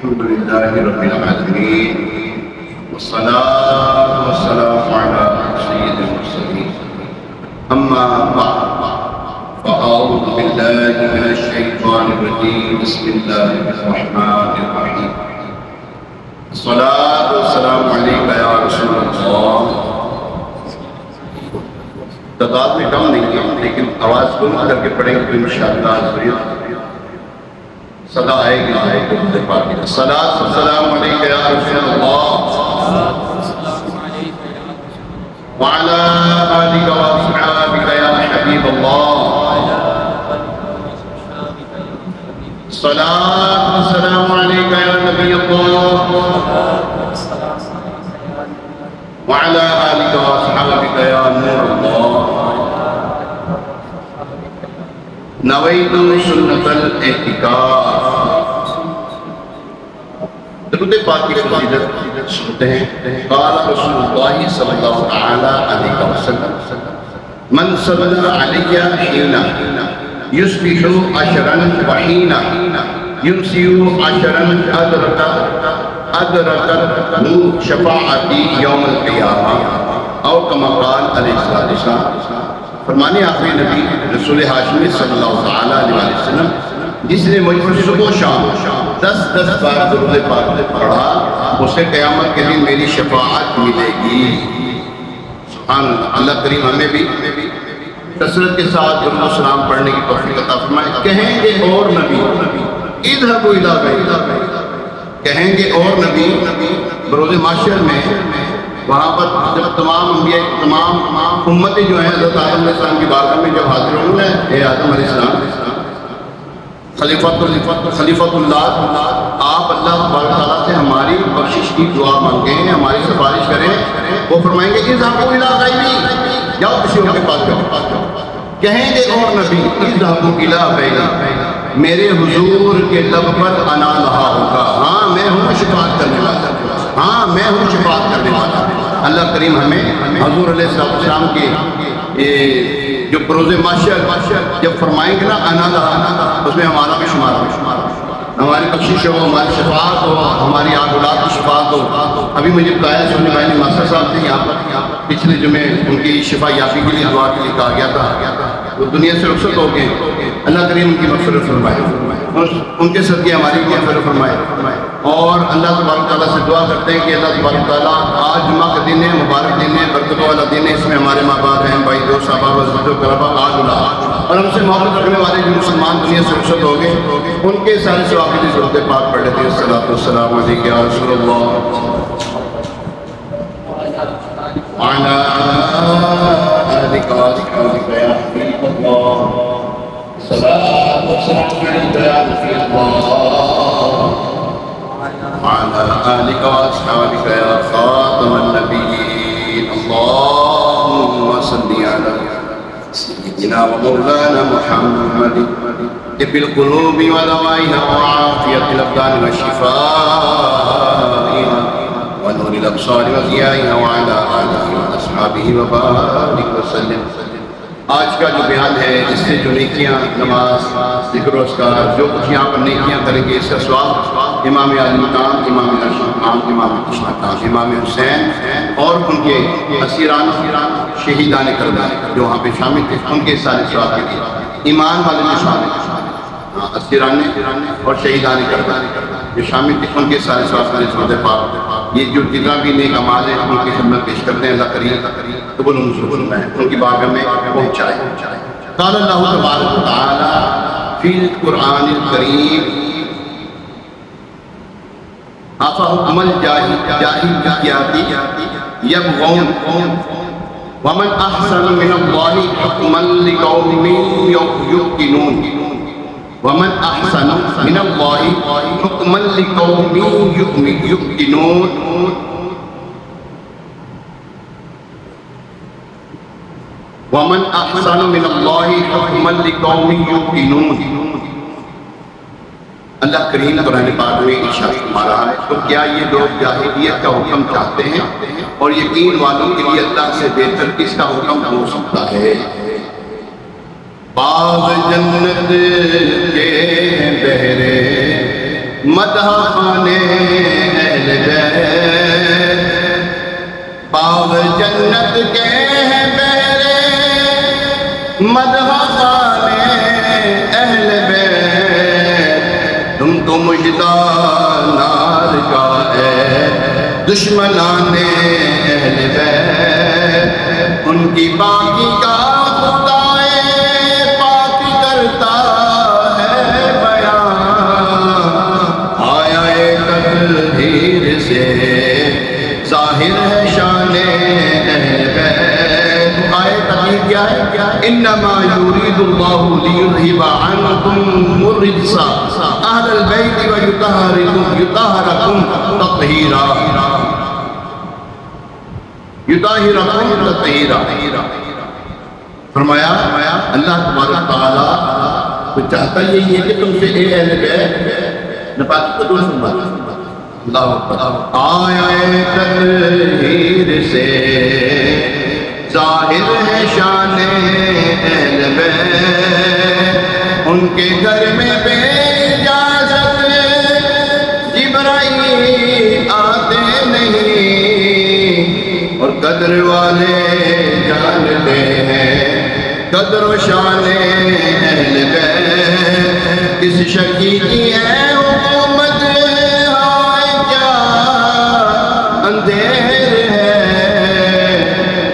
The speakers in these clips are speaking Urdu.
الحمد لله رب العالمين والصلاة والسلام على سيد المرسلين أما بعد فأعوذ بالله من الشيطان الرجيم بسم الله الرحمن الرحيم الصلاة والسلام عليك يا رسول الله. تعداد میں کم نہیں ہے لیکن آواز بلند کر کے پڑھیں گے تو انشاءاللہ صدا آئے گی الصلاة والسلام علیک یا رسول اللہ وعلى آلك وأصحابك يا حبيب الله. الصلاة والسلام عليك يا نبي الله وعلى آلك وأصحابك يا نور الله. نويت سنة الاعتكاف. درود پاک کی فضیلت سنتے ہیں. قال رسول اللہ صلی اللہ تعالی علیہ وسلم من صلى علي حين يصبح عشرا وحين يمسي عشرا أدركته شفاعتي يوم القيامة او كما قال علیہ السلام. فرمانے آخری نبی رسول ہاشمی صلی اللہ تعالی علیہ وسلم جس نے مجھ پر صبح و شام 10 بار درود پاک پڑھا اسے قیامت کے دن میری شفاعت ملے گی. سبحان اللہ. اللہ کریم ہمیں بھی کثرت کے ساتھ درود و سلام پڑھنے کی توفیق عطا فرمائے. کہیں گے اور نبی اذهبوا الى غیر، کہیں گے اور نبی بروز محشر میں وہاں پر جب تمام انبیاء تمام امتیں جو ہیں حضرت آدم علیہ السلام کی بارگاہ میں جب حاضر ہوں گے، اے آدم علیہ السلام خلیفۃ اللہ، آپ اللہ تبارک تعالیٰ سے ہماری بخشش کی دعا مانگیں، ہماری سفارش کریں. وہ فرمائیں گے اذهبوا الى غیری، جاؤ کسی اور کے پاس جاؤ. کہیں گے اور نبی اذهبوا الى غیری، میرے حضور کے لب پر انا رہا ہوگا، ہاں میں ہوں شفاعت کرنے والا، ہاں میں ہوں شفاعت کرنے والا. اللہ کریم ہمیں حضور علیہ السلام کے جو بروز محشر جب فرمائیں گے نا انا رہا، اس میں ہمارا بھی شمار ہو، ہماری بخشش ہو، ہماری شفاعت ہو، ہماری آگ اولاد کی شفاعت ہو. ابھی مجھے بتایا سونے بھائی نے ماسٹر صاحب تھے یہاں پر، پچھلے جمعے ان کی شفا یافی کے لیے دعا کے لیے کہا گیا تھا. وہ دنیا سے رخصت ہو گئے. اللہ کریم ان کی مغفرت فرمائے، ان کے صدقے ہماری مغفرت فرمائے. اور اللہ تبارک تعالیٰ سے دعا کرتے ہیں کہ اللہ تبارک تعالیٰ آج جمعہ کا دن ہے، مبارک دن ہے، برکت والا دن ہے. اس میں ہمارے ماں باپ ہیں، بھائی دوست احباب عزیز و کربا آج اللہ اور ہم سے محبت رکھنے والے جو مسلمان دنیا سے رخصت ہو گئے ان کے سارے ثواب کی ضرورت پاک پڑھ لیتے ہیں. الصلاۃ والسلام علیک یا رسول اللہ وعلی آلک واصحابک یا حبیب اللہ. الصلاۃ والسلام علیک یا رسول اللہ وعلى آلك وأصحابك يا خاتم النبيين. اللهم صل على سيدنا ومولانا محمد طب القلوب ودوائها وعافية الأبدان وشفائها ونور الأبصار وضيائها وعلى آله وأصحابه وبارك وسلم. آج کا جو بیان ہے اس سے جو نیکیاں، نماز، ذکر و اذکار، جو کچھ یہاں پر نیکیاں کریں گے اس کا ثواب امام علی مقام، امام ارشد مقام، امام کشمہ مقام، امام حسین اور ان کے اسیران شہیدان کربلا جو وہاں پہ شامل تھے ان کے سارے ثواب کے لیے ایمان والے جو شامل تھے، اسیران اور شہیدان کربلا جو شامل تھے ان کے سارے ثواب کے لیے سورۃ پاک یہ جو جتنا بھی نیک اعمال ہیں ان کی خدمت پیش کرتے ہیں. اللہ کریم قبول منظور میں ان کی بارگاہ میں پہنچائے. قال اللہ تبارک و تعالی فی القرآن الکریم افحکم الجاہلیۃ یبغون ومن احسن من اللہ حکما لقوم یوقنون ومن احسن من اللہ حکما لقوم یوقنون. ومن احسن من اللہ حکما لقوم یوقنون. اللہ کریم قرآن پاک میں ارشاد فرما رہا ہے تو کیا یہ لوگ جاہلیت کا حکم چاہتے ہیں اور یقین والوں کے لیے اللہ سے بہتر کس کا حکم ہو سکتا ہے. باغ جنت کے بہرے مدح خانے اہل بیت باغ جنت کے ہیں بہرے مدح خانے اہل بیت تم تو مجدہ نار کا ہے دشمنان اہل بیت ان کی باقی کا خدائے پاک کرتا ہے بیان آیا تطہیر سے ظاہر ہے شان اہل بیت آئے تطہیر کیا ہے انما یرید اللہ لیذہب عنکم الرجس اہل البیت ویطہرکم تطہیرا یطہرکم تطہیرا فرمایا اللہ تبارک تعالیٰ کو چاہتا یہی ہے کہ تم سے اے اہل بیت نپاکی کو دور سنبھال اللہ اکبر آیا تطہیر سے ظاہر ہے شان اہل بیت ان کے گھر میں بے اجازت جبرائیل آتے نہیں اور قدر والے جانتے ہیں قدر و شان اہل بیت کس شکی کی ہے حکومت ہائے کیا اندھیر ہے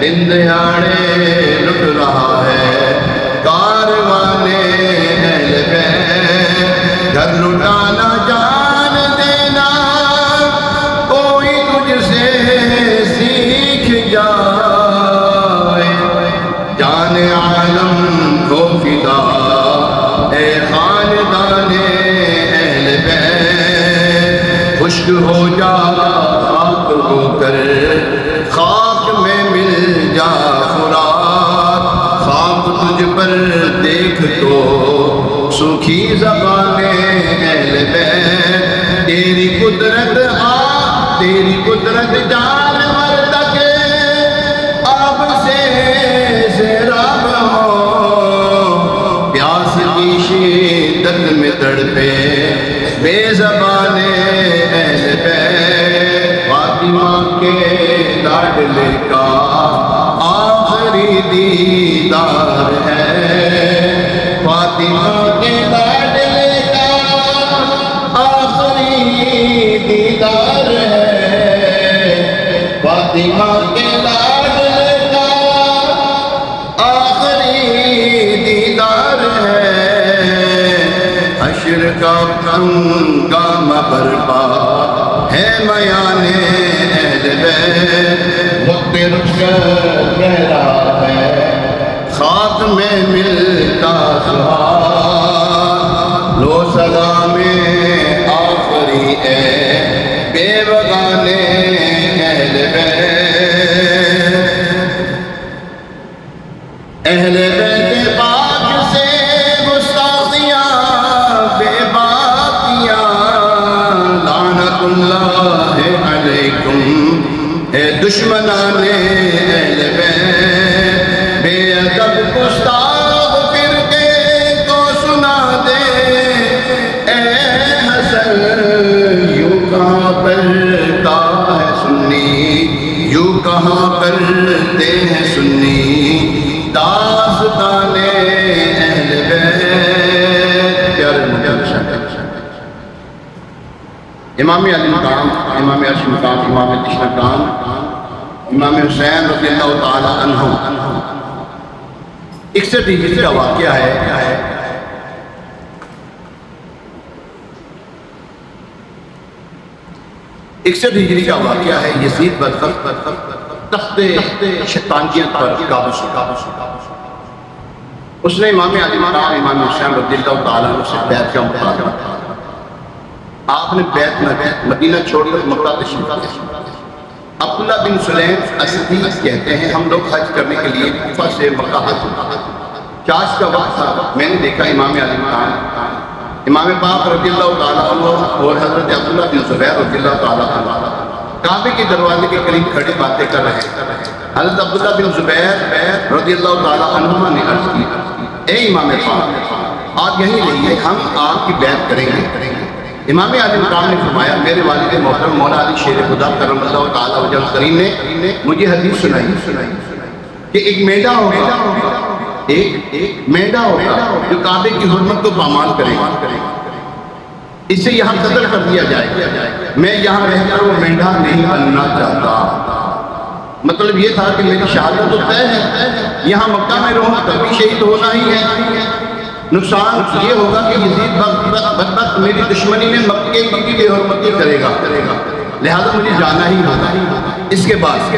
دن دہاڑے لٹ رہا ہے کارواں اہل بیت گھر لٹانا جان دینا کوئی تجھ سے سیکھ جائے جان عالم کو فدا اے خاندان اہل بیت خشک ہو جا خاک ہو کر خاک میں مل جا خوراک خاک تجھ پر دیکھ تو سوکھی زبان اہل بیت تیری قدرت تیری قدرت جانور تک آپ سے سیراب ہو پیاس کی شدت میں تڑپے بے زبان اہل بیت فاطمہ کے لاڈلے کا آخری دیدار ہے فاطمہ کے لاڈلے کا آخری دیدار ہے فاطمہ کے لاڈلے کا آخری دیدار ہے حشر کا ہنگام برپا ہے میان اہل بیت وقت رخصت گہرا ہے خاک میں ملتا سہار لو سلام آخری اے بے بگانے اہل بیت اہل بیت پاک سے گستاخیاں بے باکیاں لعنت اللہ علیکم اے دشمنان اہل بیت بے ادب گستاخ فرقے کو سنا دے اے حسن یوں کہاں کرتا ہے سنی یوں کہاں کرتے ہیں سنی داستان اہل بیت پیارے مجھے امام علی مقام امام عرش مقام امام تشن مقام امام حسین رضی اللہ تعالی عنہ 61 ہجری کا واقعہ ہے 61 ہجری کا واقعہ ہے یزید بدبخت تخت شیطانیت پر قابض ہوا اس نے امام علی مقام امام حسین رضی اللہ تعالی عنہ سے بیعت کا مطالبہ آپ نے بیعت میں مدینہ چھوڑ کر مکہ تشریف لائے عبداللہ بن سلیم اسدی کہتے ہیں ہم لوگ حج کرنے کے لیے کوفہ سے مکہ حج چاش کا وقت تھا میں نے دیکھا امام علی مقام امام پاک رضی اللہ تعالیٰ عنہ اور حضرت عبداللہ بن زبیر رضی اللہ تعالیٰ عنہ کعبے کے دروازے کے قریب کھڑے باتیں کر رہے ہیں حضرت عبداللہ بن زبیر رضی اللہ تعالیٰ عنہ نے عرض کی اے امام پاک آپ یہیں رہیے ہم آپ کی بیعت کریں گے امام علی مقام نے فرمایا میرے والد محترم مولا علی شیر خدا کرم اللہ تعالی وجہ کریم نے مجھے حدیث سنائی کہ ایک مینڈا ہوگا، ایک مینڈا ہوگا جو کعبے کی حرمت کو پامال کرے گا، اسے یہاں قتل کر دیا جائے، میں یہاں رہ کر وہ مینڈا نہیں بننا چاہتا۔ مطلب یہ تھا کہ میری شہادت تو طے ہے، یہاں مکہ میں رہوں تبھی شہید ہونا ہی ہے۔ نقصان یہ ہوگا کہ یزید بدبخت میری دشمنی میں مکے کی بے حرمتی کرے گا، لہذا مجھے جانا ہی ہوگا۔ اس کے بعد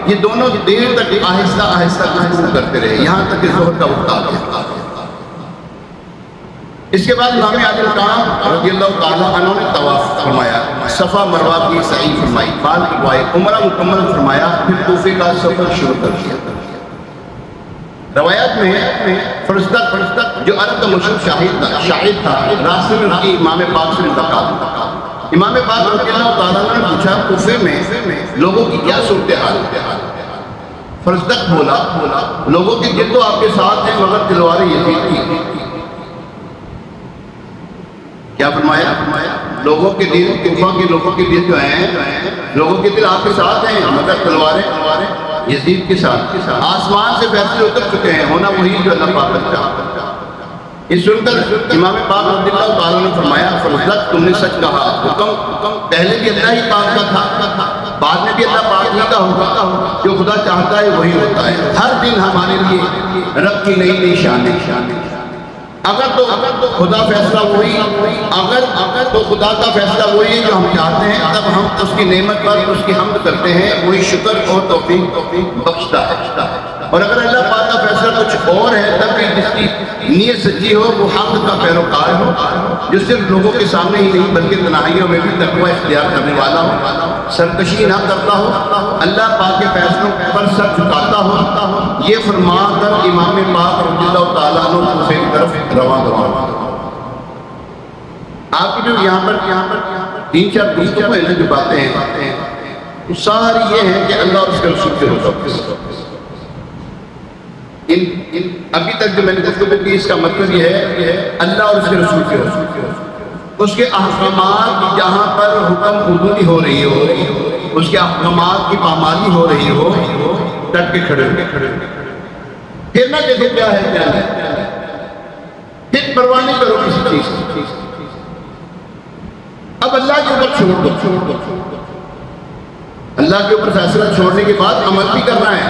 یہ دونوں دیر تک آہستہ آہستہ گفتگو کرتے رہے، یہاں تک کہ ظہر کا وقت آ گیا۔ اس کے بعد امام علی مقام رضی اللہ تعالیٰ عنہ نے طواف فرمایا، صفا مروہ کی سعی فرمائی، بال کٹوائے، عمرہ مکمل فرمایا، پھر کوفے کا سفر شروع کر دیا۔ روایات میں ہے فرزدق جو عرب کا مشہور شاہد تھا، راستے میں اس کی امام پاک سے ملاقات ہوئی۔ امام پاک رضی اللہ تعالیٰ نے پوچھا کوفے میں لوگوں کی کیا صورتحال ہے؟ فرزدق بولا لوگوں کے دل تو آپ کے ساتھ ہیں مگر تلواریں یزید کی۔ کیا فرمایا؟ لوگوں کے دل، کوفہ کے لوگوں کے دل جو ہیں، لوگوں کے دل آپ کے ساتھ ہیں مگر تلواریں یزید کے ساتھ۔ آسمان سے فیصلے اتر چکے ہیں، ہونا وہی جو اللہ پاک کا چاہتا۔ اس سن کر امام پاک رضی اللہ تعالیٰ نے فرمایا فرزدق تم نے سچ کہا، حکم پہلے بھی اللہ ہی پاک کا تھا، بعد میں بھی اللہ پاک ہی کا ہوگا، جو خدا چاہتا ہے وہی ہوتا ہے۔ ہر دن ہمارے لیے رب کی نئی نئی شانیں۔ اگر تو خدا فیصلہ وہی، اگر تو خدا کا فیصلہ وہی ہے جو ہم چاہتے ہیں، تب ہم اس کی نعمت پر اس کی حمد کرتے ہیں، وہی شکر اور توفیق بخشتا ہے۔ اور اگر اللہ پاک کا فیصلہ کچھ اور ہے تب بھی جس کی نیت سچی ہو وہ حمد کا پیروکار ہو، جو صرف لوگوں کے سامنے ہی نہیں بلکہ تنہائیوں میں بھی تقوی اختیار کرنے والا ہو، سرکشی نہ کرتا ہو، اللہ پاک کے فیصلوں پر سر جھکاتا ہو، یہ فرما کر امام پاک رضی اللہ تعالیٰ عنہ کوفے کی طرف رواں ہوا۔ آپ کی جو یہاں پر تین چار دوستوں میں جو باتیں ہیں وہ ساری یہ ہیں کہ اللہ اور اس کے رسول کے حکم۔ ابھی تک جو میں نے گفتگو کی اس کا مطلب یہ ہے اللہ اور اس کے رسول کے حکم، اس کے احکامات جہاں پر حکم عبودی ہو رہی ہو، اس کے احکامات کی پامالی ہو رہی ہو، ڈٹ کے کھڑے پھر نہ دیکھو کیا ہے کیا ہے، پھر پرواہ نہیں کرو کسی چیز کی، اب اللہ کے اوپر چھوڑ دو۔ اللہ کے اوپر فیصلہ چھوڑنے کے بعد عمل بھی کرنا ہے،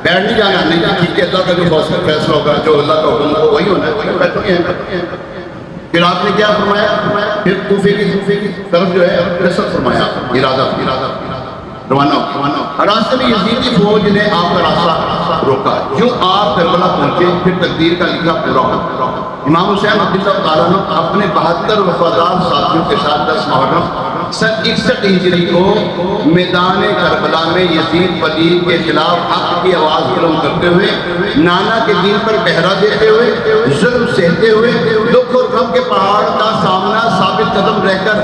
بیٹھ نہیں جانا، نہیں ٹھیک ہے اللہ کا جو فیصلہ ہوگا، جو اللہ کا حکم ہوگا وہی ہونا ہے، بیٹھے ہیں۔ پھر آپ نے کیا فرمایا؟ پھر کوفے کی طرف جو ہے رسل فرمایا، ارادہ روانہ ہو۔ راستے میں یزیدی فوج نے آپ کا راستہ روکا، جو آپ کربلا پہنچے پھر تقدیر کا لکھا پورا ہو۔ امام حسین رضی اللہ تعالیٰ عنہ اپنے 72 وفادار ساتھیوں کے ساتھ 10 محرم سن 61 ہجری کو میدان کربلا میں یزید پلید کے خلاف حق کی آواز بلند کرتے ہوئے، نانا کے دین پر پہرا دیتے ہوئے، ظلم سہتے ہوئے، دکھ اور غم کے پہاڑ کا سامنا ثابت قدم رہ کر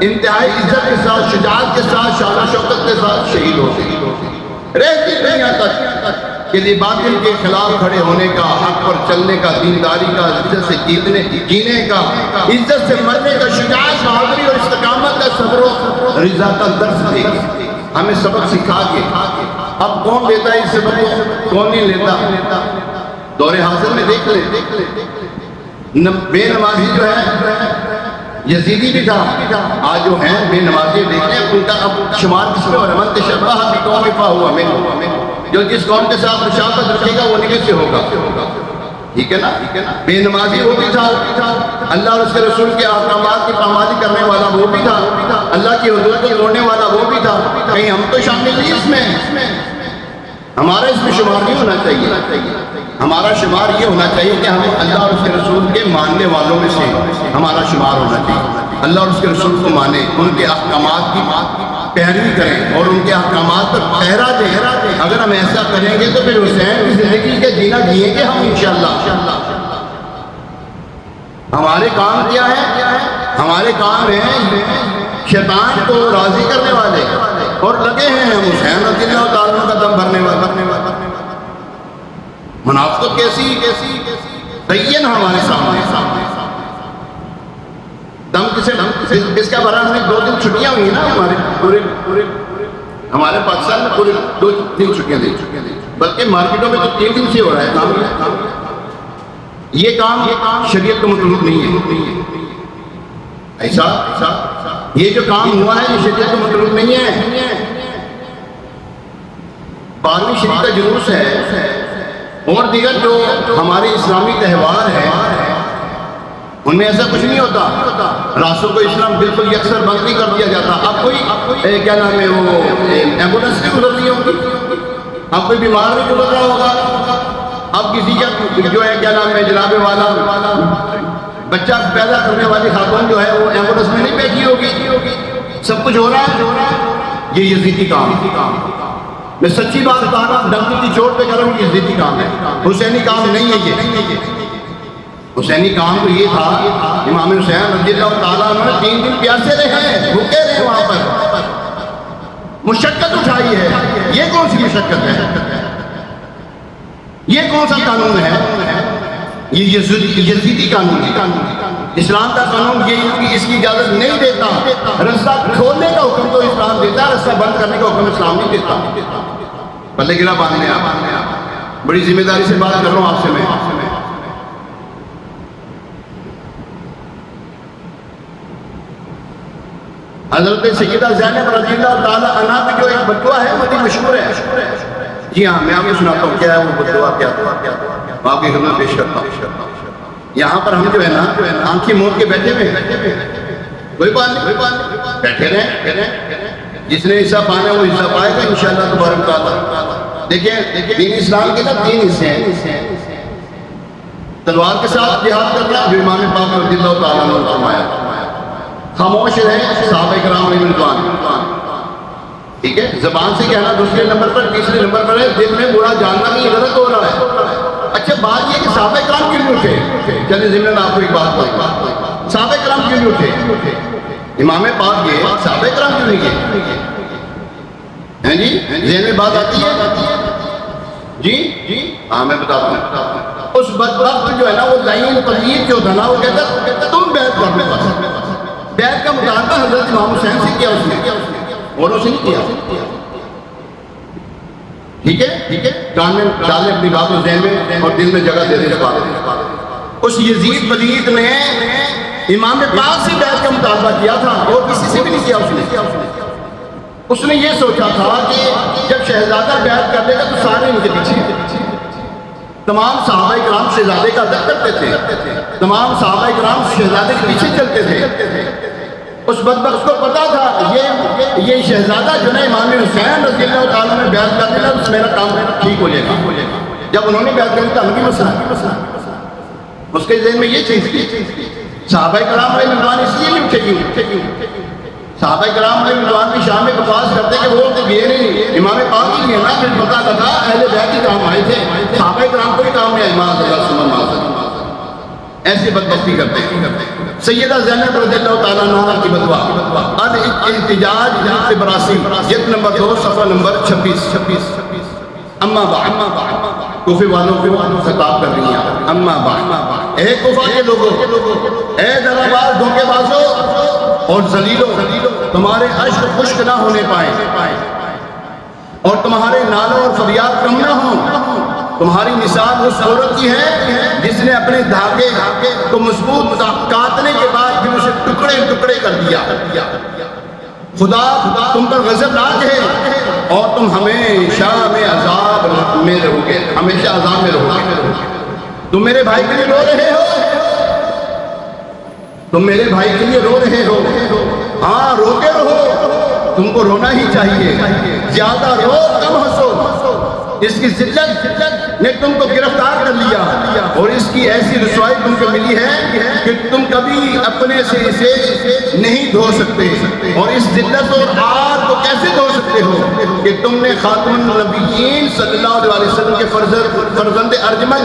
انتہائی عزت کے ساتھ، شجاعت کے ساتھ، شان و شوکت کے ساتھ شہید ہو گئے۔ رہتی دنیا تک کہ یہ باطل کے خلاف کھڑے ہونے کا، حق پر چلنے کا، دینداری کا، عزت سے جینے کا، عزت سے مرنے کا، شجاعت، بہادری اور استقامت کا، صبر و رضا کا درس دے گی، ہمیں سبق سکھا کے۔ اب کون لیتا ہے اس سبق کو، کون نہیں لیتا؟ دور حاضر میں دیکھ لیں، بے نمازی جو ہے یزیدی بھی تھا، آج جو ہیں بے نمازی دیکھ لیں، ان کا اب شمار کس میں ہو رہا ہے؟ من تشبہ بقوم فہو منہ، جو جس قوم کے ساتھ مشابہت رکھے گا وہ نگہ سے ہوگا، ٹھیک ہے نا؟ بے نمازی وہ بھی تھا، اللہ اور اس کے رسول کے احکامات کی پامالی کرنے والا وہ بھی تھا، اللہ کی حدود کو توڑنے والا وہ بھی تھا۔ کہیں ہم تو شامل نہیں اس میں، ہمارا اس میں شمار نہیں ہونا چاہیے۔ ہمارا شمار یہ ہونا چاہیے کہ ہم اللہ اور اس کے رسول کے ماننے والوں میں سے ہمارا شمار ہونا چاہیے، اللہ اور اس کے رسول کو مانیں، ان کے احکامات کی پیروی کریں اور ان کے احکامات پر پہرا دیں۔ اگر ہم ایسا کریں گے تو پھر حسین کی زندگی کے جینا جئیں گے ہم انشاءاللہ۔ ہمارے کام کیا ہے؟ ہمارے کام ہیں شیطان کو راضی کرنے والے، اور لگے ہیں ہم حسین رضی اللہ تعالیٰ کا دم بھرنے والے۔ منافقت کیسی دین ہمارے سامنے، دم کسے اس کا برا ہمیں 2 دن چھٹیاں ہوئی ہیں نا ہمارے پاکستان میں پورے 2 دن چھٹیاں دی، بلکہ مارکیٹوں میں تو 3 دن سے ہو رہا ہے کام۔ یہ کام شریعت کو مطلوب نہیں ہے، ایسا یہ جو کام ہوا ہے یہ شریعت کو مطلوب نہیں ہے۔ 12ویں شریعت کا جلوس ہے اور دیگر جو ہمارے اسلامی تہوار ہیں ان میں ایسا کچھ نہیں ہوتا، راستوں کو اسلام بالکل یکسر بند نہیں کر دیا جاتا۔ اب کوئی کیا نام ہے وہ ایمبولینس نہیں گزر رہی ہوگی، اب کوئی بیمار نہیں گزر رہا ہوگا، اب کسی کا جو ہے کیا نام ہے جناب والا بچہ پیدا کرنے والی خاتون جو ہے وہ ایمبولینس میں نہیں بیٹھی ہوگی، سب کچھ ہو رہا ہے۔ یہ یزیدی کام، میں سچی بات بتا رہا ہوں، ڈنکی کی چوٹ پہ کر رہا ہوں، یہ یزیدی کام ہے، حسینی کام نہیں ہے یہ۔ حسینی کام تو یہ تھا، امام حسین رضی اللہ تعالیٰ عنہ 3 دن پیاسے رہے، بھوکے رہے وہاں پر، مشقت اٹھائی ہے۔ یہ کون سی مشقت ہے؟ یہ کون سا قانون ہے؟ یہ یزیدی قانون ہے۔ اسلام کا قانون یہ ہے کہ اس کی اجازت نہیں دیتا، رستہ کھولنے کا حکم تو اسلام دیتا ہے، رستہ بند کرنے کا حکم اسلام نہیں دیتا۔ پلے گرا باندھنے آپ، بڑی ذمہ داری سے بات کر رہا ہوں آپ سے میں۔ حضرت سیدہ زینب رضی اللہ تعالیٰ عنہ کی جو ایک بدعا ہے بڑی مشہور ہے۔ جی ہاں، میں آپ کو سناتا ہوں کیا ہے وہ بدعا، کیا میں آپ کی خدمت پیش کرتا ہوں۔ یہاں پر ہم جو ہے نا آنکھیں موڑ کے بیٹھے ہوئے، کوئی بات نہیں، بیٹھے رہیں، جس نے حصہ پانا ہے وہ حصہ پائے گا انشاءاللہ تبارک تعالیٰ۔ دیکھیں دین اسلام کے نا 3 حصے ہیں، تلوار کے ساتھ جہاد کرنا جو امام پاک رضی اللہ تعالیٰ عنہ نے فرمایا، خاموش رہے صحابہ کرام علیہ رضوان، ٹھیک ہے، زبان سے کہنا 2 نمبر پر، 3 نمبر پر ہے دل میں برا جاننا نہیں غلط ہو رہا ہے۔ اچھا بات یہ کہ صحابہ کرام کیوں نہیں اٹھے؟ چلیں ضمن آپ کو ایک بات بتاؤں، صحابہ کرام کیوں نہیں اٹھے؟ امام پاک یہ صحابہ کرام کیوں نہیں گئے؟ ہیں جی ذہن میں بات آتی ہے؟ جی ہاں میں بتاتا ہوں۔ اس بدبخت جو ہے نا وہ لعین پلید جو تھا نا وہ کہتا تم بیعت کرنے بس، بیعت کا مطالبہ حضرت امام حسین سے کیا اس نے، اوروں سے نہیں کیا، ٹھیک ہے، کان میں ڈالے اپنی بات کو ذہن میں اور دل میں جگہ دے دے۔ اس یزید پلید نے امام پاک سے بیعت کا مطالبہ کیا تھا اور کسی سے بھی نہیں کیا اس نے یہ سوچا تھا کہ جب شہزادہ بیعت کر لے گا تو سارے ان کے پیچھے، تمام صحابہ کرام شہزادے کا ادب کرتے تھے، تمام صحابہ کرام شہزادے کے پیچھے چلتے تھے۔ اس بدبخت کو پتا تھا یہ شہزادہ جو ہے امام حسین رضی اللہ تعالیٰ نے بیعت کر دیا تو میرا کام ٹھیک ہو جائے گا۔ جب انہوں نے بیعت کر دیا بھی مسئلہ، اس کے ذہن میں یہ چیز تھی صحابہ کرام علیہ رضوان اس لیے نہیں اٹھے گی، صحابہ کرام علیہ رضوان کی شان میں بکواس کرتے کہ وہ تو یہ نہیں امام پاک ہی ہے نا، پھر پتا لگا اہل بیت ہی کام آئے تھے، صحابہ کرام کوئی کام نہیں، امام اللہ سبحانہ ایسی بدبختی کرتے ہیں۔ سیدہ زینب رضی اللہ تعالیٰ عنہ کی بدعا الاحتجاج براسی جلد نمبر 2 صفحہ نمبر 26۔ اما بعد، کوفے والوں کو خطاب کر رہی ہیں، اما بعد، اے کوفہ کے لوگوں، اے دربار دھوکے بازوں اور ذلیلوں، تمہارے عشق خشک نہ ہونے پائیں اور تمہارے نالوں اور فریاد کم نہ ہوں۔ تمہاری مثال اس عورت کی ہے جس نے اپنے دھاگے کو مضبوط کاٹنے کے بعد پھر اسے ٹکڑے ٹکڑے کر دیا۔ خدا تم پر غضبناک ہے اور تم ہمیشہ میں عذاب میں رہو گے، ہمیشہ عذاب میں رہو گے۔ تم میرے بھائی کے لیے رو رہے ہو، تم میرے بھائی کے لیے رو رہے ہو، ہاں روتے رہو، تم کو رونا ہی چاہیے، زیادہ رو کم ہنسو۔ اس کی ذلت نے تم کو گرفتار کر لیا اور اس کی ایسی رسوائی تم کو ملی ہے کہ تم کبھی اپنے سے اسے نہیں دھو سکتے، اور اس ذلت اور عار کو کیسے دھو سکتے ہو کہ تم نے خاتم النبیین صلی اللہ علیہ وسلم کے فرزند ارجمن،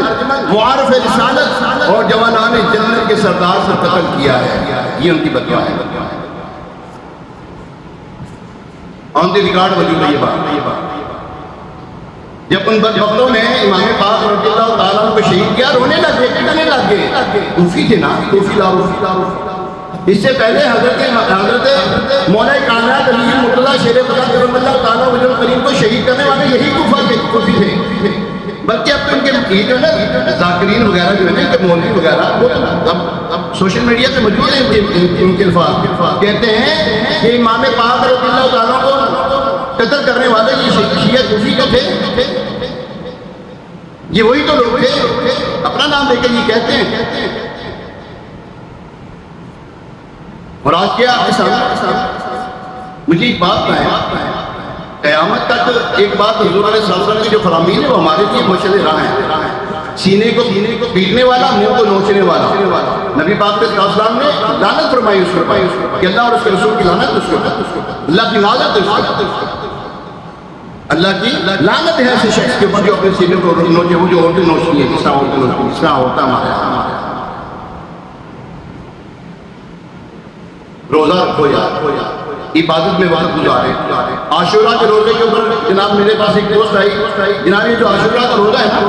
معارف رسالت اور جوانان جنت کے سردار سے قتل کیا ہے۔ یہ ان کی بدعا ہے، آن دی ریکارڈ موجود ہے یہ بات۔ جب ان بدبختوں نے امام پاک رضی اللہ تعالیٰ کو شہید کیا، رونے لگے، کتنے لگے، کوفی تھے نا، کوفی لاؤ، اس سے پہلے حضرت مولا کائنات علی مرتضیٰ شیر خدا کرم اللہ تعالیٰ وجہ کریم کو شہید کرنے والے یہی کوفی تھے، بلکہ اب تو ان کے یہ جو ہے نا ذاکرین وغیرہ جو ہے نا ان کے مولوی وغیرہ وہ اب سوشل میڈیا پہ موجود ہیں ان کے الفاظ کہتے ہیں کہ امام پاک رضی اللہ تعالیٰ کو قتل کرنے والے یہ شیعہ کوفی کا تھے، یہ وہی تو لوگ تھے اپنا نام لے کے یہ کہتے ہیں۔ اور آج کیا آپ کے سامنے مجھے ایک بات ہے، قیامت تک ایک بات حضور علیہ السلام کی جو فرامین ہے وہ ہمارے لیے مشعل راہ ہے، سینے کو پیٹنے والا، منہ کو نوچنے والا۔ نبی پاک علیہ السلام نے لعنت فرمائی اس پر کہ اللہ اور اس کے رسول کی لعنت اس پر، اللہ کی لعنت اس پر، اللہ کی لعنت ہے ایسے شخص کے اوپر جو اپنے سینے کو نوچے، وہ جو عورتیں نوچتی ہیں، جس طرح عورتیں نوچتی ہیں، جس طرح ہوتا ہمارے روزہ رکھو یا عبادت میں وقت گزارے۔ عاشورہ کے روزے کے اوپر جناب میرے پاس ایک دوست آئی، جناب یہ جو عاشورہ کا روزہ ہے نا،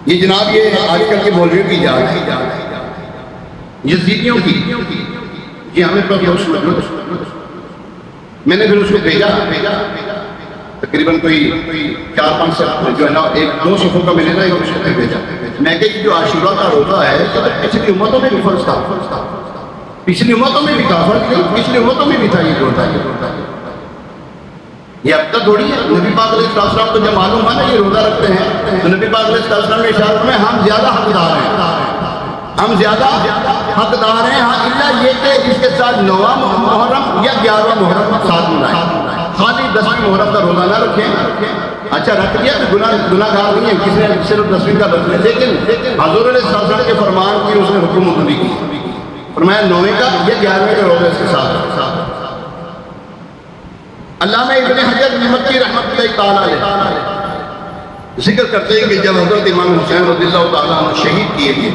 یہ جناب یہ آج کل کے مولویوں کی جان ہے، یزیدیوں کی، یہ ہمیں پر دوست موجود۔ میں نے پھر اس کو بھیجا تقریباً کوئی 4-5 جو ہے نا ایک 2 صفوں کا میں نے نا ایک اس کو بھیجا، میں کہ جو عاشورہ کا روزہ ہے پچھلی امتوں میں بھی فرض تھا، پچھلی امتوں میں بھی تھا، پچھلی امتوں میں بھی تھا یہ روزہ، یہ اب تک تھوڑی ہے۔ نبی پاک علیہ السلام کو جب معلوم ہے نا یہ روزہ رکھتے ہیں تو نبی پاک علیہ السلام نے اشارت میں ہم زیادہ حقدار ہیں، ہم زیادہ حقدار ہیں، ہاں اللہ یہ کہ اس کے ساتھ 9واں محرم یا 11واں محرم ساتھ ملائیں، خالی 10ویں محرم کا روزہ نہ رکھیں۔ اچھا رکھ دیا تو گناہ گار نہیں ہے، کسی نے صرف 10ویں کا رکھ لیا، لیکن حضور علیہ السلام کے فرمان کی اس نے حکم مقتدی کی، فرمایا 9ویں کا یا 11ویں کا روزہ اس کے ساتھ۔ علامہ ابن حجر مکی رحمۃ اللہ تعالیٰ ذکر کرتے ہیں کہ جب حضرت امام حسین رضی اللہ تعالیٰ عنہ شہید کیے گئے،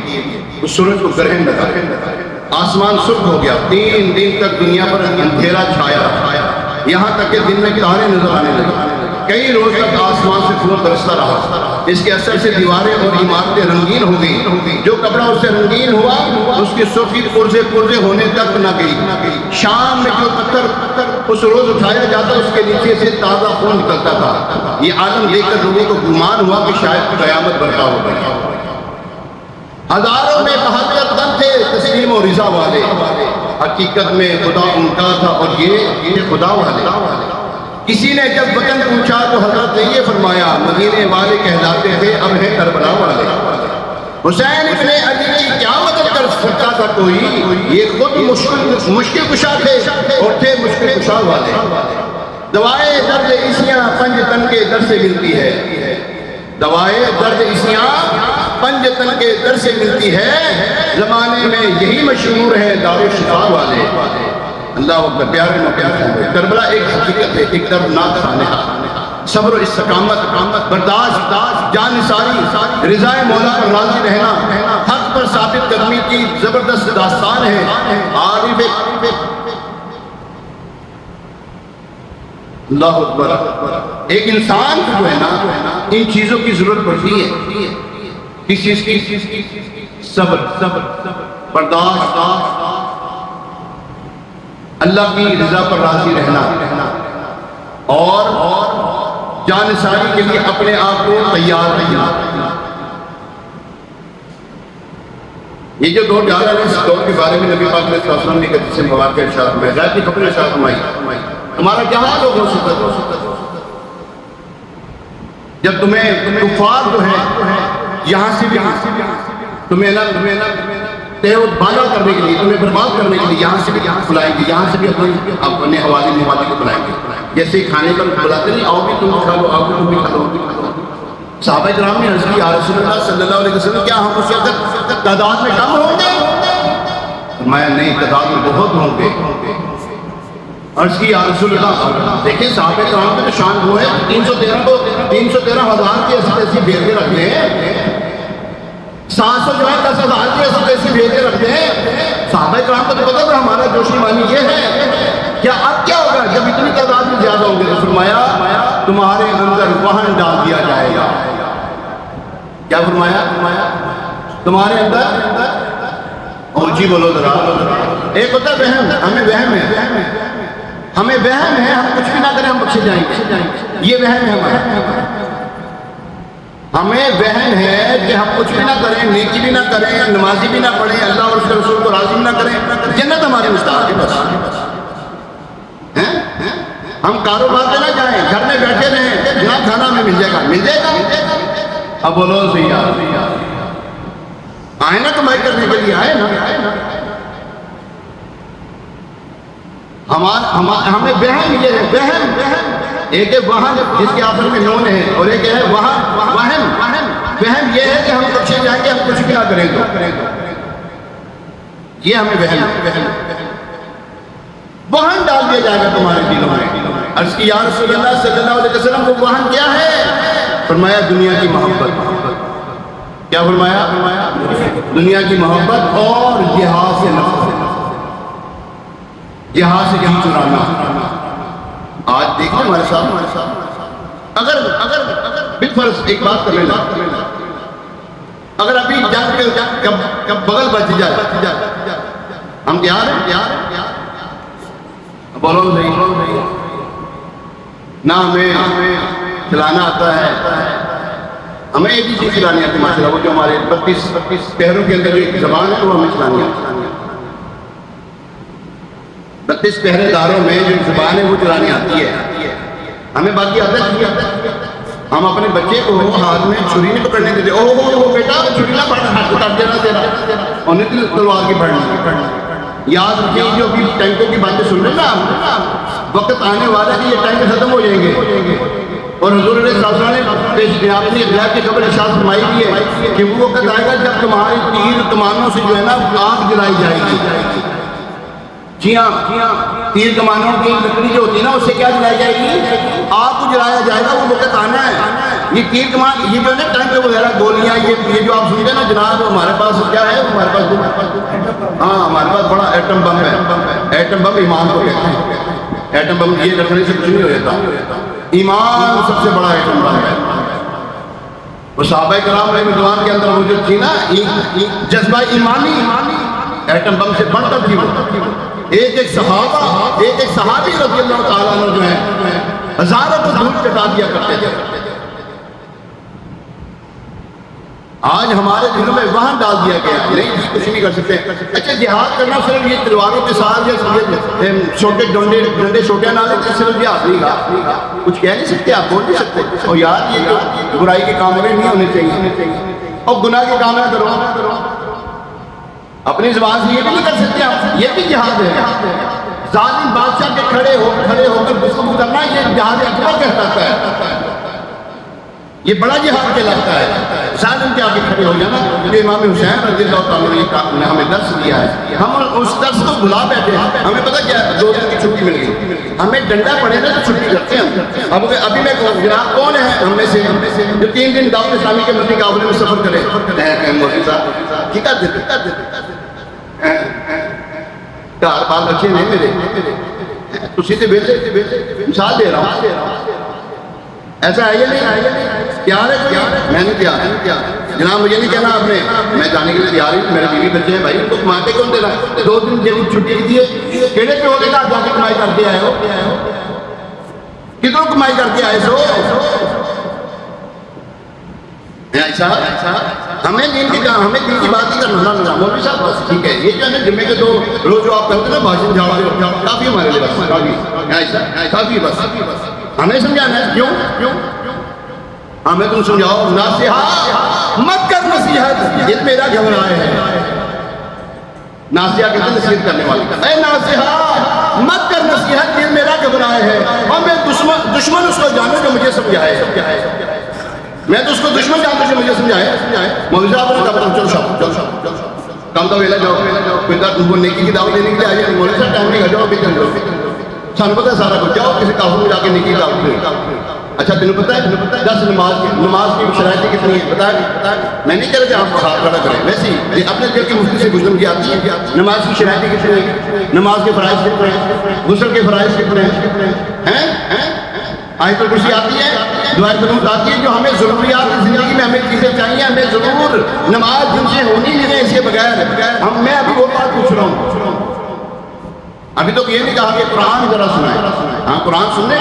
اس سورج کو گرہن لگا، آسمان سرخ ہو گیا، 3 دن تک دنیا پر اندھیرا چھایا، یہاں تک کہ دن میں تارے نظر آنے لگے، کئی روز تک آسمان سے خون برستا رہا، اس کے اثر سے دیواریں اور عمارتیں رنگین ہو گئی، جو کپڑا اس سے رنگین ہوا اس کی سرخی پرزے ہونے تک نہ گئی۔ شام میں جو پتھر اس روز اٹھایا جاتا اس کے نیچے سے تازہ خون نکلتا تھا، یہ عالم دیکھ کر لوگوں کو گمان ہوا کہ شاید قیامت برپا ہو گئی۔ ہزاروں میں بہادر دم تھے تسلیم و رضا والے، حقیقت میں خدا ان کا تھا اور یہ خدا والے۔ کسی نے جب وطن پوچھا تو حضرت نے یہ فرمایا مدینے والے کہلاتے تھے اب ہے کربلا والے۔ حسین ابن علی کی کیا مدد کر سکتا تھا کوئی، یہ خود مشکل کشا تھے اور تھے مشکل کشا والے۔ دوائے درد عیسیاں پنج تن کے در سے ملتی ہے، دوائے درد عیسیاں پنج تن کے در سے ملتی ہے، زمانے میں یہی مشہور ہے دار شفا والے۔ اللہ اکبر، پیارے پیارے، کربلا ایک حقیقت ہے، ایک دردناک سانحہ، صبر و استقامت، برداشت، جان نثاری، رضا مولا پر راضی رہنا، حق پر ثابت قدمی کی زبردست داستان ہے۔ عارف اللہ اکبر، ایک انسان جو ہے نا ان چیزوں کی ضرورت پڑتی ہے، کس چیز کی؟ صبر، برداشت، اللہ کی رضا پر راضی رہنا اور جان نثاری کے لیے اپنے آپ کو تیار رہنا۔ یہ جو دور جا رہا ہے اس دور کے بارے میں نبی پاک علیہ السلام نے کسی سے مواقع ارشاد میں غیر کی کپڑے ارشاد فرمائی، ہمارا کیا حال ہوگا اس وقت جب تمہیں کفار جو ہے یہاں سے بھی تمہیں بالا کرنے کے لیے، تمہیں برباد کرنے کے لیے یہاں سے بھی بلائیں گے، یہاں سے بھی اپنے حوالے کو بلائیں گے، جیسے کھانے پر بلاتے نہیں آؤ بھی تم کھا لو، آؤ بھی تم بھی کھا لو۔ صحابہ کرام نے عرض کی یا رسول اللہ صلی اللہ علیہ وسلم کیا ہم اس وقت تعداد میں کم ہوں گے؟ فرمایا نہیں، تعداد میں بہت ہوں گے۔ عرض کی یا رسول اللہ، دیکھیں صحابہ کرام کے شان وہ ہے 313,000 کی ایسی بھیجے رکھتے ہیں، 700 جو ہے 10,000 کی ایسی بھیجے رکھتے ہیں۔ صحابہ کرام کو تو پتا تھا ہمارا جوشی مانی یہ ہے، کیا اب کیا ہوگا جب اتنی تعداد میں زیادہ ہوں گے؟ تو فرمایا تمہارے اندر وہن ڈال دیا جائے گا۔ کیا فرمایا؟ تمہارے اندر اونچی بولو ذرا. ایک ہوتا ہے وہم، ہمیں وہم ہے، ہمیں وہم ہے ہم کچھ بھی نہ کریں ہم بخشے جائیں گے، یہ وہم ہے ہمارا. ہمیں وہم ہے کہ ہم کچھ بھی نہ کریں، نیکی بھی نہ کریں، نمازی بھی نہ پڑھیں، اللہ اور اس کے رسول کو راضی بھی نہ کریں، جنت ہماری مستحق ہے بس. ہم کاروبار پہ نہ جائیں، گھر میں بیٹھے رہیں، نہ کھانا ہمیں مل جائے گا، مل جائے گا. اب بولو صحیح آئے نا کمائی کرنے کے لیے، آئے نا. ہمیں وہم یہ ہے، وہم ایک ہے وہم جس کے آخر میں نون ہے، اور ایک ہے وہم. وہم یہ ہے کہ ہم بخشے جائیں گے ہم کچھ بھی نہ کریں تو، یہ ہمیں وہم وہن ڈال دیا جائے گا تمہارے دلوں میں. عرض کی یا رسول اللہ صلی اللہ علیہ وسلم وہ وہن کیا ہے؟ فرمایا دنیا کی محبت. کیا فرمایا؟ دنیا کی محبت اور جہاد سے نفرت، جہاد سے جی چرانا. آج دیکھیں ہمارے ساتھ اگر بالفرض ایک بات کر لینا، اگر ابھی جنگ کے بغل بچ جائے ہم تیار ہیں؟ بولو نہیں. نہ ہمیں چلانا آتا ہے، ہمیں ایک ہی چیز چلانی آتی ہے ماشاء اللہ، وہ جو ہمارے 32 پہروں کے اندر جو ایک زبان ہے وہ ہمیں چلانی آتی ہے. 32 پہرے داروں میں جو زبان ہے وہ چلانی آتی ہے ہمیں. باقی عادت نہیں آتا. ہم اپنے بچے کو ہاتھ میں چھری نہیں پکڑنے دیتے. اوہ بیٹا چھری نہ پکڑ، ہاتھ کو کاٹ دینا تیرا، اور نہیں تلوار کی پڑھنا. یاد رکھیے جو ابھی ٹینکوں کی باتیں سن رہے نا، وقت آنے والا ہے کہ یہ ٹینک ختم ہو جائیں گے. اور حضور علیہ السلام نے اپنی اخلاق کی خبر ارشاد فرمائی دی ہے کہ وہ وقت آئے گا جب تمہاری تیر کمانوں سے جو ہے نا آگ جلائی جائے گی. جی ہاں، تیر کمانوں کی لکڑی جو ہوتی ہے نا اس سے کیا جلائی جائے گی؟ آگ کو جلایا جائے گا. وہ وقت آنا ہے. یہ تیر کمان، یہ جو ہے نا ٹینک وغیرہ گولیاں، یہ جو آپ سنتے ہیں نا جناب، ہمارے پاس کیا ہے؟ ہمارے پاس ہمارے پاس بڑا ایٹم بم ہے. ایٹم بم ایمان کو کہتے ہیں. ایٹم بم یہ رکھنے سے کچھ نہیں ہو جاتا. ایمان سب سے بڑا ایٹم بم ہے. وہ صحابہ کرام رضوان کے اندر وہ جو تھی نا جذبہ ایمانی، ایٹم بم سے بڑھ کر تھی. وہ ایک صحابی رضی اللہ تعالیٰ عنہ جو ہے ہزاروں کو دھول چٹا دیا کرتے تھے. آج ہمارے دلوں میں وہاں ڈال دیا گیا نہیں جی کچھ نہیں کر سکتے. اچھا جہاد کرنا صرف یہ تلواروں کے ساتھ یا چھوٹے ڈنڈے چھوٹے نالے سے صرف جہاد نہیں گا. کچھ کہہ نہیں سکتے، آپ بول نہیں سکتے. اور یار یہ جو برائی کے کام نہیں ہونے چاہیے، اور گناہ کے کام نہ کرو. اپنی زبان سے یہ بھی نہیں کر سکتے آپ، یہ بھی جہاد ہے. ظالم بادشاہ کے کھڑے ہو کر گفتگو کرنا یہ جہاد اکبر کہلاتا ہے. یہ بڑا جہاد کہلاتا ہے. ظالم کے آگے کھڑے ہو جانا. امام حسین رضی اللہ تعالیٰ نے ہمیں درس دیا ہے، ہم اس درس کو بھلا بیٹھے ہیں. ہمیں پتہ کیا ہے؟ 2 دن کی چھٹی مل گئی، ہمیں ڈنڈا پڑے نا تو چھٹی کرتے ہیں. ابھی میں جناب کون ہے ہم میں سے جو 3 دن دعوت اسلامی کے مدنی قافلے میں سفر کرے؟ مولوی صاحب ٹھیک ہے گھر بال بچے نہیں میرے، تسی تے بیٹھے مثال دے رہا ہوں. ایسا ہے یا نہیں؟ تیار ہے کوئی؟ میں نہیں تیار. جناب مجھے نہیں کہنا آپ نے میں جانے کے لیے تیار ہوں، میرے بیوی بچے ہیں. بھائی ان کو کماتے کون دے رہا ہے؟ 2 دن جب چھٹی دی ہے، کہڑے پہ ہوگے گا جا کے کمائی کر کے آئے ہو؟ کتوں کمائی کر کے آئے سو؟ ایسا ہمیں دین کی بات ہی کرنا نہ مولوی صاحب بس ٹھیک ہے. یہ جو ہے نا جمعے کے 2 روز جو آپ کرتے ہیں نا بھاشن جھاڑ کافی ہمارے لیے بس کافی بس ہمیں سمجھانا ہے. کیوں ہمیں تم سمجھاؤ. ناصحہ مت کر نصیحت، دل میرا گھبرائے ہے. ناصحہ کہتے ہیں نصیحت کرنے والی. اے ناصحہ مت کر نصیحت، دل میرا گھبرائے ہے. اور میں دشمن اس کو جانوں جو مجھے سمجھائے. میں تو اس کو دشمن جانتا جو مجھے سمجھائے. مولوی صاحب نے کہا چلو کام کا ویلا جاؤ کوئی تم نیکی کی دعوت دینے کے لیے آئیے. مولوی صاحب ٹائم نہیں جاؤ ابھی سانو پتہ ہے سارا کچھ. جاؤ کسی کافر میں جا کے نیکی کی دعوت دے. اچھا تینوں پتہ ہے 10 نماز کی شرائط کتنی ہے بتا. میں نہیں کہہ رہا کہ آپ ہاتھ کھڑا کریں، ویسے ہی اپنے دل کے مفتی سے گزرم کی آتی ہے. نماز کی شرائط کتنی ہے، نماز کے فرائض کتنے ہیں، غسل کے فرائض کتنے ہیں. آیت الکرسی آتی ہے دعائے قنوت آتی ہے جو ہمیں ضروریات کی زندگی میں ہمیں چیزیں چاہیے، ہمیں ضرور نماز جن سے ہونی نہیں ہے اس کے بغیر میں ابھی وہ بات پوچھ رہا ہوں، ابھی تو یہ نہیں کہا کہ قرآن ذرا سنائے، ہاں قرآن سننے،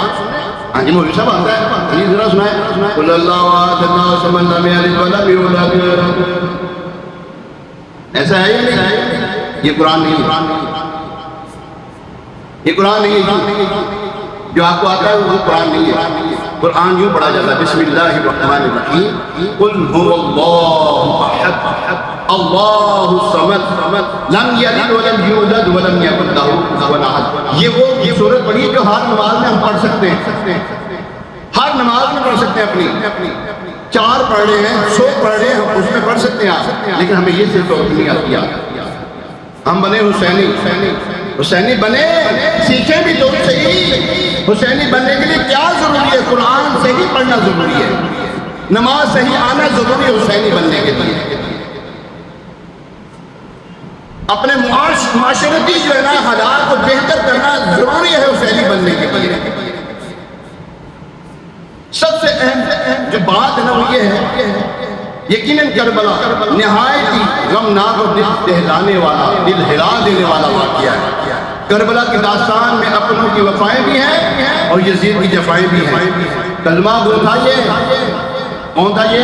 ہاں جی مولوی صاحب آتا ہے یہ ذرا سنائے، قل اللہ احد اللہ الصمد لم یلد ولم یولد، ایسا ہے یا نہیں؟ یہ قرآن نہیں ہے، یہ قرآن نہیں ہے، جو آپ کو آتا ہے وہ قرآن نہیں ہے۔ قرآن یوں پڑھا جاتا ہے بسم اللہ الرحمن الرحیم قل هو اللہ احد اللہ الصمد لم یلد ولم یولد ولم یکن لہ کفوا احد۔ یہ وہ سورت پڑھی جو ہر نماز میں ہم پڑھ سکتے ہیں، ہر نماز میں پڑھ سکتے ہیں، اپنی 4 پڑھ رہے ہیں 100 پڑھ رہے ہیں اس میں پڑھ سکتے ہیں آپ، لیکن ہمیں یہ صرف توقع نہیں آتی ہے۔ ہم بنے حسینی بنے، سیکھیں بھی تو صحیح، حسینی بننے کے لیے کیا ضروری ہے؟ قرآن صحیح پڑھنا ضروری ہے، نماز صحیح آنا ضروری ہے حسینی بننے کے لیے، اپنے معاشرتی جو ہے نا حالات کو بہتر کرنا ضروری ہے حسینی بننے کے لیے۔ سب سے اہم جو بات ہے نا وہ یہ ہے، یقیناً کربلا نہایت ہی غمناک اور دل دہلانے والا، دل ہلا دینے والا واقعہ ہے۔ کربلا کی داستان میں اپنوں کی وفائیں بھی ہیں اور یزید کی جفائیں بھی ہیں۔ کلمہ وہ تھا یہ، کون تھا یہ؟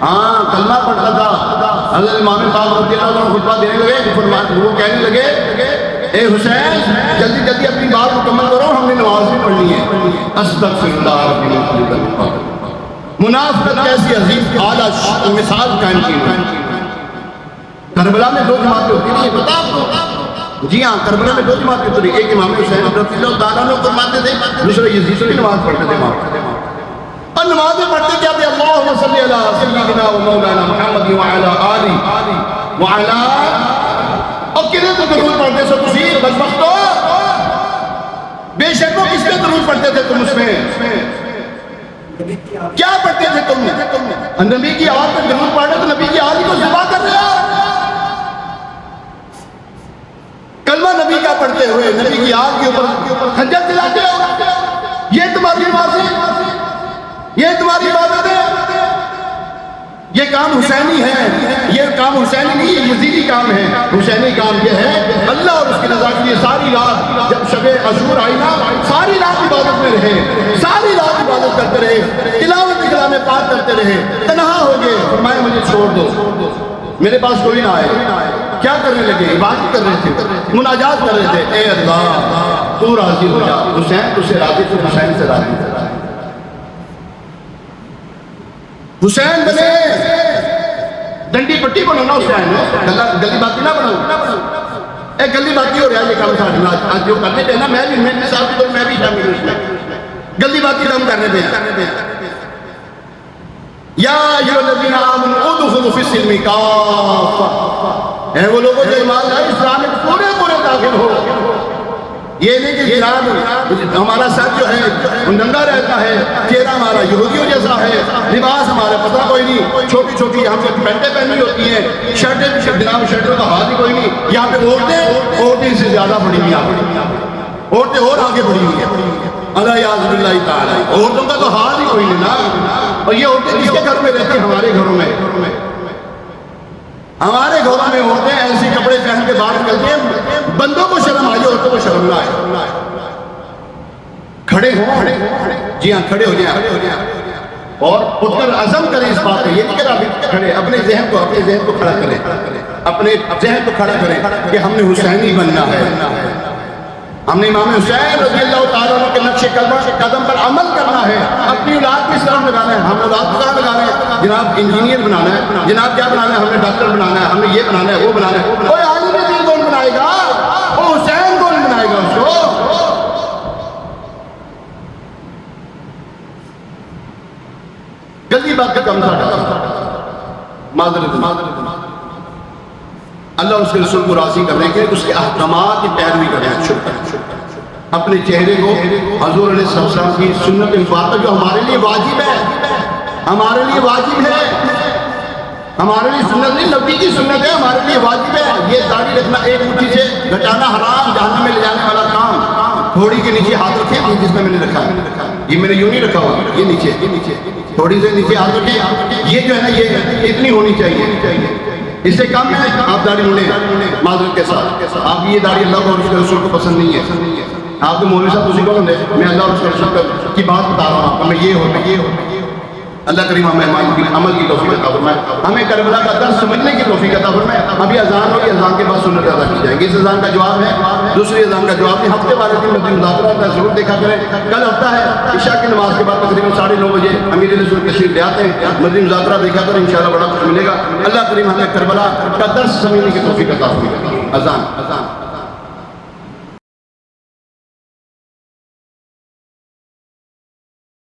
ہاں کلمہ پڑھتا تھا، حضرت امام پاک رضی اللہ عنہ خطبہ دینے لگے، وہ کہنے لگے اے حسین جلدی جلدی اپنی بات مکمل کرو، ہم نے نماز بھی پڑھنی ہے۔ استغفر اللہ ربی من کل ذنب۔ منافقت کیسی عظیم اعلیٰ مثال قائم کی ہے۔ کربلا میں 2 جماعتیں ہوتی ہیں، یہ پتا آپ کو؟ جی ہاں کربلا میں 2 جماعتیں ہوتی ہیں، ایک امام حسین رضی اللہ تعالیٰ عنہ فرماتے تھے، دوسرے یزید کی نماز پڑھتے تھے وہاں، اور نمازیں پڑھتے کیا تھے؟ اللہم صلی علی سیدنا و مولانا محمد وعلی آلہ وعلی، اب کدھے تو درود پڑھتے سو تسی بدبختو، بے شک وہ کس پہ درود پڑھتے تھے تم؟ اس میں کیا پڑھتے تھے تم؟ نبی کی آل پہ درود پڑھ رہے تو نبی کی آل ہی کو ذبح کر رہے ہو۔ کلمہ نبی کا پڑھتے ہوئے نبی کی آل کے اوپر خنجر چلاتے ہو، یہ تمہاری نماز ہے، یہ تمہاری عبادت ہے، یہ کام حسینی ہے، یہ کام حسینی نہیں، یہ یزیدی کام ہے۔ حسینی کام یہ ہے اللہ اور اس کی رضا کے لیے ساری رات، جب شب عاشور آئی نا ساری رات عبادت میں رہے، ساری رات عبادت کرتے رہے، تلاوت کلام پاک کرتے رہے، تنہا ہو گئے، فرمایا مجھے چھوڑ دو، میرے پاس کوئی نہ آئے۔ کیا کرنے لگے؟ عبادت کر رہے تھے، مناجات کر رہے تھے، اے اللہ تو راضی ہو جا، حسین تجھ سے راضی، تو حسین سے راضی ہو جا۔ حسین بنے، ڈنڈی پٹی بنو نا حسین، گلی باتی نہ بنو، ایک گلی باتی ہو رہا ہے یہ کام ساتھ آج جو کرنے پہ نا، میں بھی ساتھ تو میں بھی شامل ہوں اس میں، گلی باتی کام کرنے پہ۔ یا ایھا الذین آمنوا ادخلوا فی السلم کافہ، اے وہ لوگوں جو ایمان لائے اسلام میں پورے داخل ہو۔ یہ نہیں کہ جناب ہمارا سر جو ہے وہ ننگا رہتا ہے، چہرہ ہمارا یہودیوں جیسا ہے، لباس ہمارا پتہ کوئی نہیں، چھوٹی چھوٹی ہم سے پینٹیں پہنی ہوتی ہیں، شرٹیں جناب شرٹوں کا حال ہی کوئی نہیں۔ یہاں پہ عورتیں سے زیادہ بڑی ہوئی ہیں، عورتیں اور آگے بڑھی ہوئی ہیں، اللہ یعوذ باللہ تعالی، عورتوں کا تو حال ہی کوئی نہیں نا۔ اور یہ عورتیں کس کے گھر میں رہتی ہیں؟ ہمارے گھروں میں، ہمارے گھروں میں عورتیں ایسی کپڑے پہن کے باہر نکلتے ہیں، بندوں کو شرم آئی، عورتوں کو شرم نہ آئے۔ کھڑے ہوں، جی ہاں کھڑے ہو جائیں اور اٹھ کر عزم کریں اس بات پہ، یہ نہیں کہ آپ کھڑے، اپنے ذہن کو کھڑا کریں، اپنے ذہن کو کھڑا کریں کہ ہم نے حسینی بننا ہے، ہم نے امام حسین رضی اللہ تعالیٰ عنہ کے نقش قدم پر عمل کرنا ہے، اپنی اولاد کی طرف لگانا ہے، ہم اولاد کو کہاں لگانا ہے؟ جناب انجینئر بنانا ہے، جناب کیا بنانا ہے؟ ہم نے ڈاکٹر بنانا ہے، ہم نے یہ بنانا ہے، وہ بنانا ہے۔ کوئی عالم دین کون بنائے گا؟ وہ حسین کون بنائے گا اس کو؟ گلی بات کا کم تھا، معذرت اللہ اس کے رسول کو راضی کرنے کے اس کے احکامات کی پیروی کریں، اپنے چہرے کو حضور علیہ السلام کی سنت مبارکہ جو ہمارے لیے واجب ہے، ہمارے لیے واجب ہے، ہمارے لیے سنت نہیں نبی کی سنت ہے، ہمارے لیے واجب ہے۔ یہ داڑھی رکھنا ایک مٹھی سے گھٹانا حرام، جہنم میں لے جانے والا کام، تھوڑی کے نیچے ہاتھ رکھیں جس میں نے رکھا ہے، یہ میں نے یوں نہیں رکھا ہوا، یہ نیچے تھوڑی سے نیچے ہاتھ رکھیں، یہ جو ہے نا یہ اتنی ہونی چاہیے، اس سے کم ہے آپ داڑھی مڑیں معذرت کے ساتھ، آپ یہ داڑھی اللہ اور اس کے رسول کو پسند نہیں ہے، آپ کے مولوی صاحب تجھے کون ہے، میں اللہ اور اس کے رسول کی بات بتا رہا ہوں آپ کو، میں یہ ہو اللہ کریم ہمیں عمل کی توفیق عطا فرمائے، ہمیں کربلا کا درس سمجھنے کی توفیق عطا فرمائے۔ ابھی اذان ہوگی، اذان کے بعد سنت ادا کی جائیں گی، اس اذان کا جواب ہے، دوسری اذان کا جواب نہیں، ہفتے والے دن مدنی مذاکرہ کا ضرور دیکھا کریں، کل ہفتہ ہے، عشاء کی نماز کے بعد تقریباً 9:30 بجے امیر رسول تشریف لے آتے ہیں، مدنی مذاکرہ دیکھا کریں، انشاءاللہ بڑا کچھ ملے گا۔ اللہ کریم ہمیں کربلا کا درس سمجھنے کی توفیق عطا فرمائے۔ اذان